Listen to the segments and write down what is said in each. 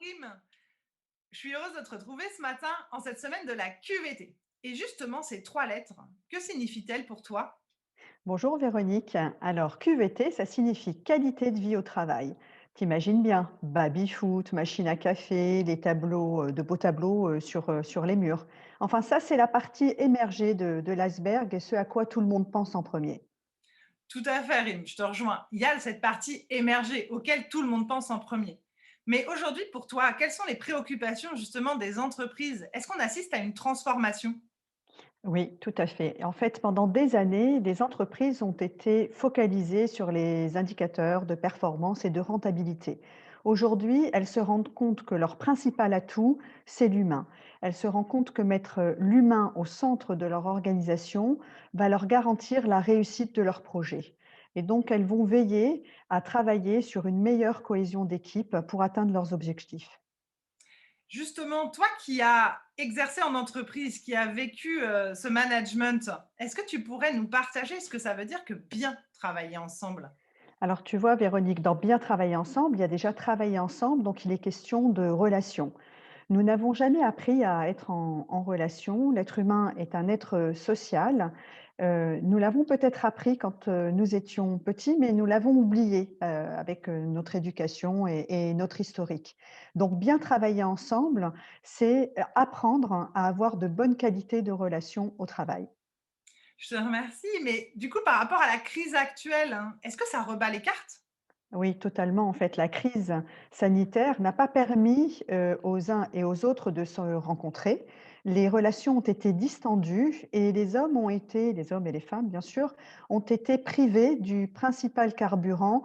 Rim, je suis heureuse de te retrouver ce matin en cette semaine de la QVT. Et justement, ces trois lettres, que signifient-elles pour toi? Bonjour Véronique. Alors QVT, ça signifie qualité de vie au travail. T'imagines bien, baby-foot, machine à café, les tableaux, de beaux tableaux sur les murs. Enfin, ça, c'est la partie émergée de l'iceberg et ce à quoi tout le monde pense en premier. Tout à fait, Rim, je te rejoins. Il y a cette partie émergée auquel tout le monde pense en premier. Mais aujourd'hui, pour toi, quelles sont les préoccupations justement des entreprises? Est-ce qu'on assiste à une transformation? Oui, tout à fait. En fait, pendant des années, les entreprises ont été focalisées sur les indicateurs de performance et de rentabilité. Aujourd'hui, elles se rendent compte que leur principal atout, c'est l'humain. Elles se rendent compte que mettre l'humain au centre de leur organisation va leur garantir la réussite de leur projet. Et donc, elles vont veiller à travailler sur une meilleure cohésion d'équipe pour atteindre leurs objectifs. Justement, toi qui as exercé en entreprise, qui as vécu ce management, est-ce que tu pourrais nous partager ce que ça veut dire que bien travailler ensemble? Alors, tu vois, Véronique, dans bien travailler ensemble, il y a déjà travailler ensemble, donc il est question de relations. Nous n'avons jamais appris à être en relation. L'être humain est un être social. Nous l'avons peut-être appris quand nous étions petits, mais nous l'avons oublié avec notre éducation et notre historique. Donc, bien travailler ensemble, c'est apprendre à avoir de bonnes qualités de relations au travail. Je te remercie, mais du coup, par rapport à la crise actuelle, hein, est-ce que ça rebat les cartes? Oui, totalement. En fait, la crise sanitaire n'a pas permis aux uns et aux autres de se rencontrer. Les relations ont été distendues et les hommes et les femmes, bien sûr, ont été privés du principal carburant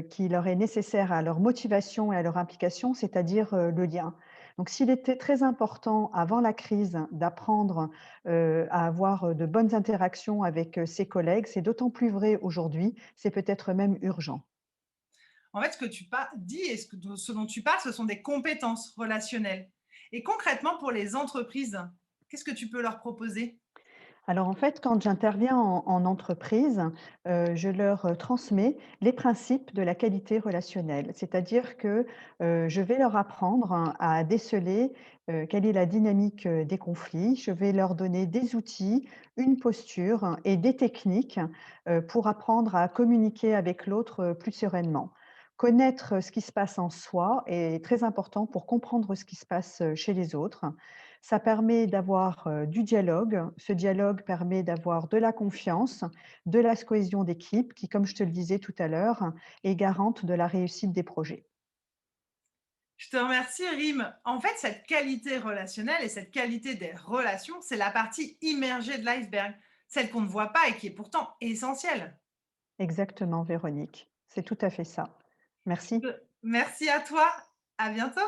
qui leur est nécessaire à leur motivation et à leur implication, c'est-à-dire le lien. Donc, s'il était très important avant la crise d'apprendre à avoir de bonnes interactions avec ses collègues, c'est d'autant plus vrai aujourd'hui, c'est peut-être même urgent. En fait, ce que tu dis et ce dont tu parles, ce sont des compétences relationnelles. Et concrètement, pour les entreprises, qu'est-ce que tu peux leur proposer? Alors en fait, quand j'interviens en entreprise, je leur, transmets les principes de la qualité relationnelle. C'est-à-dire que, je vais leur apprendre à déceler, quelle est la dynamique, des conflits. Je vais leur donner des outils, une posture et des techniques, pour apprendre à communiquer avec l'autre, plus sereinement. Connaître ce qui se passe en soi est très important pour comprendre ce qui se passe, chez les autres. Ça permet d'avoir, du dialogue. Ce dialogue permet d'avoir de la confiance, de la cohésion d'équipe qui, comme je te le disais tout à l'heure, est garante de la réussite des projets. Je te remercie, Rim. En fait, cette qualité relationnelle et cette qualité des relations, c'est la partie immergée de l'iceberg, celle qu'on ne voit pas et qui est pourtant essentielle. Exactement, Véronique. C'est tout à fait ça. Merci. Merci à toi. À bientôt.